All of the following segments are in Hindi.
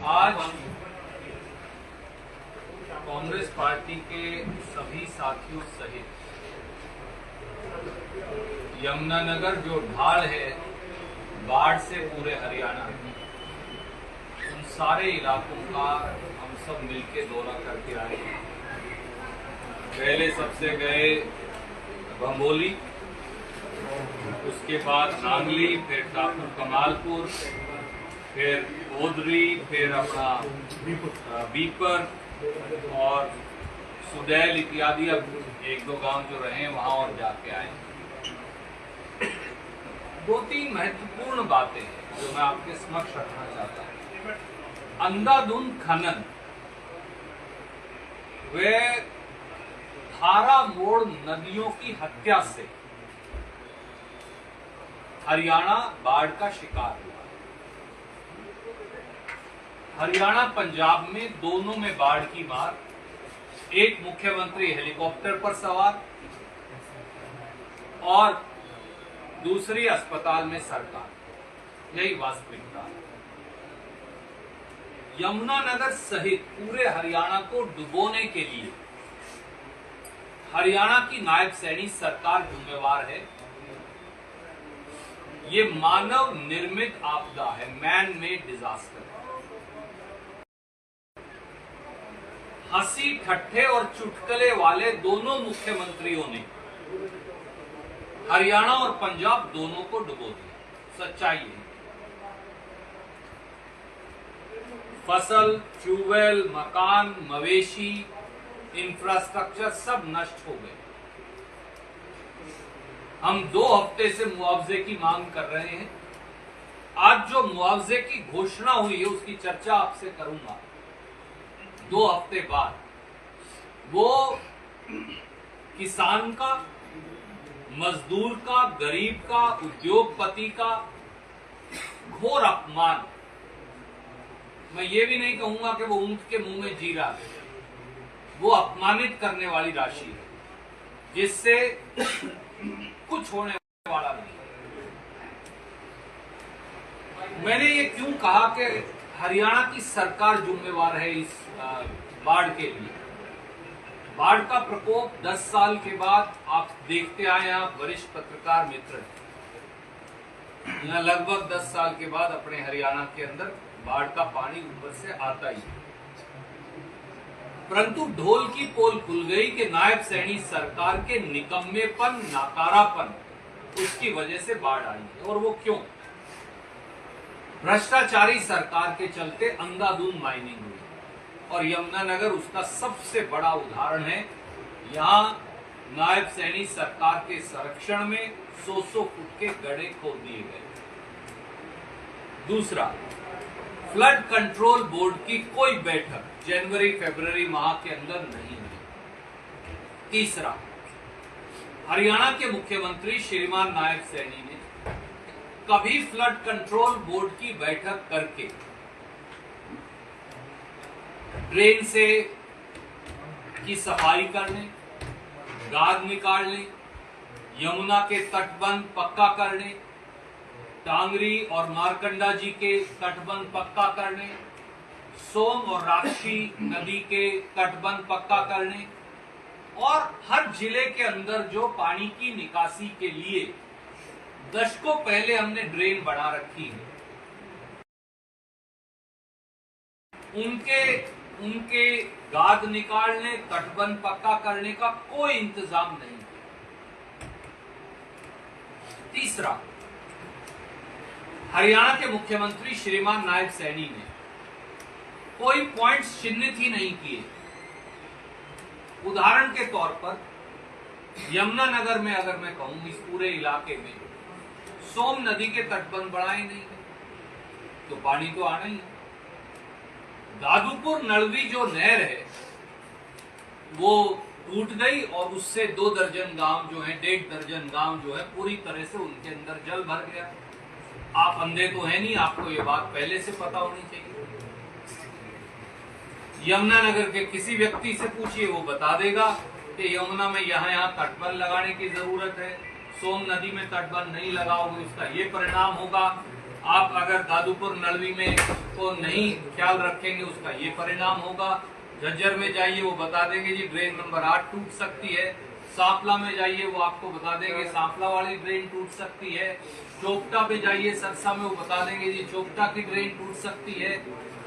आज कांग्रेस पार्टी के सभी साथियों सहित यमुनानगर जो ढाल है बाढ़ से पूरे हरियाणा, उन सारे इलाकों का हम सब मिलके दौरा करके आए। पहले सबसे गए भंबोली, उसके बाद नांगली, फिर ठाकुर कमालपुर, फिर ओदरी, फिर अपना बीपर और सुदैल इत्यादि। अब एक दो गांव जो रहे वहां और जाके आए। दो तीन महत्वपूर्ण बातें हैं जो मैं आपके समक्ष रखना चाहता हूं। अंधाधुंध खनन व धारा मोड़ नदियों की हत्या से हरियाणा बाढ़ का शिकार हुआ। हरियाणा पंजाब में दोनों में बाढ़ की मार, एक मुख्यमंत्री हेलीकॉप्टर पर सवार और दूसरी अस्पताल में सरकार। यही वास्तविकता है। यमुनानगर सहित पूरे हरियाणा को डुबोने के लिए हरियाणा की नायब सैनी सरकार जिम्मेवार है। ये मानव निर्मित आपदा है, मैन मेड डिजास्टर। हंसी ठट्ठे और चुटकुले वाले दोनों मुख्यमंत्रियों ने हरियाणा और पंजाब दोनों को डुबो दिया। सच्चाई है। फसल, ट्यूबवेल, मकान, मवेशी, इंफ्रास्ट्रक्चर सब नष्ट हो गए। हम 2 हफ्ते से मुआवजे की मांग कर रहे हैं। आज जो मुआवजे की घोषणा हुई है उसकी चर्चा आपसे करूंगा। 2 हफ्ते बाद वो किसान का, मजदूर का, गरीब का, उद्योगपति का घोर अपमान। मैं ये भी नहीं कहूंगा कि वो ऊंट के मुंह में जीरा है, वो अपमानित करने वाली राशि है जिससे कुछ होने वाला नहीं। मैंने ये क्यों कहा कि हरियाणा की सरकार जिम्मेवार है इस बाढ़ के लिए। बाढ़ का प्रकोप 10 साल के बाद आप देखते आए। आप वरिष्ठ पत्रकार मित्र यहाँ लगभग 10 साल के बाद अपने हरियाणा के अंदर बाढ़ का पानी ऊपर से आता ही, परंतु ढोल की पोल खुल गई कि नायब सैनी सरकार के निकम्मेपन, नाकारापन, उसकी वजह से बाढ़ आई है। और वो क्यों? भ्रष्टाचारी सरकार के चलते अंधाधुंध माइनिंग हुई और यमुनानगर उसका सबसे बड़ा उदाहरण है। यहाँ नायब सैनी सरकार के संरक्षण में 100 फुट के गड्ढे खोद दिए गए। दूसरा, फ्लड कंट्रोल बोर्ड की कोई बैठक जनवरी-फरवरी माह के अंदर नहीं हुई। तीसरा, हरियाणा के मुख्यमंत्री श्रीमान नायब सैनी ने कभी फ्लड कंट्रोल बोर्ड की बैठक करके ड्रेन से की सफाई करने, गाद निकालने, यमुना के तटबंध पक्का करने, टांगरी और मारकंडा जी के तटबंध पक्का करने, सोम और राक्षी नदी के तटबंध पक्का करने और हर जिले के अंदर जो पानी की निकासी के लिए दशकों पहले हमने ड्रेन बना रखी है, उनके गाद निकालने, तटबंध पक्का करने का कोई इंतजाम नहीं है। तीसरा, हरियाणा के मुख्यमंत्री श्रीमान नायब सैनी ने कोई पॉइंट्स चिन्हित ही नहीं किए। उदाहरण के तौर पर यमुनानगर में अगर मैं कहूं, इस पूरे इलाके में सोम नदी के तटबंध बढ़ाए नहीं तो पानी तो आना ही है। दादूपुर नलवी जो नहर है वो टूट गई और उससे 2 दर्जन गांव जो है, 1.5 दर्जन गांव जो है पूरी तरह से उनके अंदर जल भर गया। आप अंधे तो है नहीं, आपको ये बात पहले से पता होनी चाहिए। यमुनानगर के किसी व्यक्ति से पूछिए, वो बता देगा कि यमुना में यहाँ तटबंध लगाने की जरूरत है। सोम नदी में तटबंध नहीं लगाओगे उसका ये परिणाम होगा। आप अगर दादूपुर नलवी में को नहीं ख्याल रखेंगे उसका ये परिणाम होगा। झज्जर में जाइए वो बता देंगे जी ड्रेन नंबर 8 टूट सकती है। सांपला में जाइए वो आपको बता देंगे सांपला वाली ड्रेन टूट सकती है। चोपटा पे जाइए सरसा में वो बता देंगे जी चोपटा की ड्रेन टूट सकती है।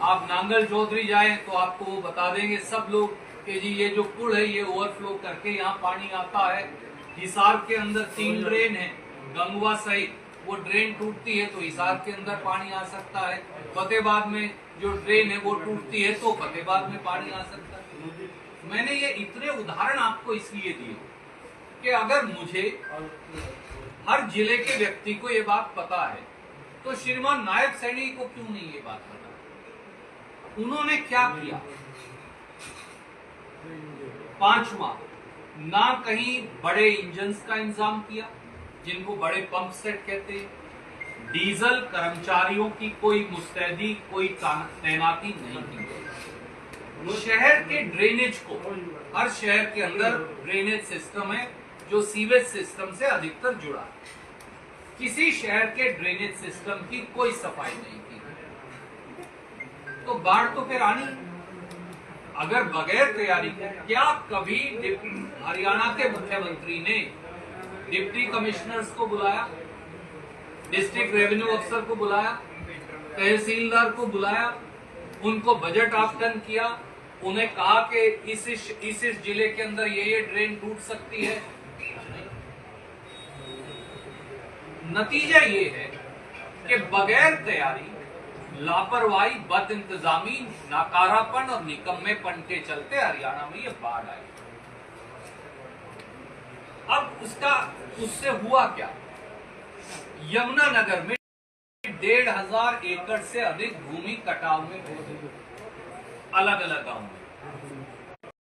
आप नांगल चौधरी जाएं तो आपको वो बता देंगे सब लोग कि जी ये जो पुल है ये ओवरफ्लो करके यहाँ पानी आता है। हिसार के अंदर 3 ड्रेन है, गंगवा सहित वो ड्रेन टूटती है तो हिसार के अंदर पानी आ सकता है। फतेहाबाद में जो ड्रेन है वो टूटती है तो फतेहाबाद में पानी आ सकता है। मैंने ये इतने उदाहरण आपको इसलिए दिए कि अगर मुझे हर जिले के व्यक्ति को ये बात पता है तो श्रीमान नायब सैनी को क्यों नहीं ये बात पता? उन्होंने क्या किया? 5वां, ना कहीं बड़े इंजन्स का इंतजाम किया जिनको बड़े पंप सेट कहते हैं। डीजल कर्मचारियों की कोई मुस्तैदी कोई तैनाती नहीं की। शहर के ड्रेनेज को, हर शहर के अंदर ड्रेनेज सिस्टम है जो सीवेज सिस्टम से अधिकतर जुड़ा है। किसी शहर के ड्रेनेज सिस्टम की कोई सफाई नहीं की तो बाढ़ तो फिर आनी। अगर बगैर तैयारी के, क्या कभी हरियाणा के मुख्यमंत्री ने डिप्टी कमिश्नर्स को बुलाया, डिस्ट्रिक्ट रेवेन्यू अफसर को बुलाया, तहसीलदार को बुलाया, उनको बजट आवंटन किया, उन्हें कहा कि इस जिले के अंदर ये ड्रेन टूट सकती है? नतीजा ये है कि बगैर तैयारी, लापरवाही, बद इंतजामी, नाकारापन और निकम्मेपन के चलते हरियाणा में ये बाढ़ आई। अब उससे हुआ क्या? यमुनानगर में 1,500 एकड़ से अधिक भूमि कटाव में हो गई, अलग अलग गांव में।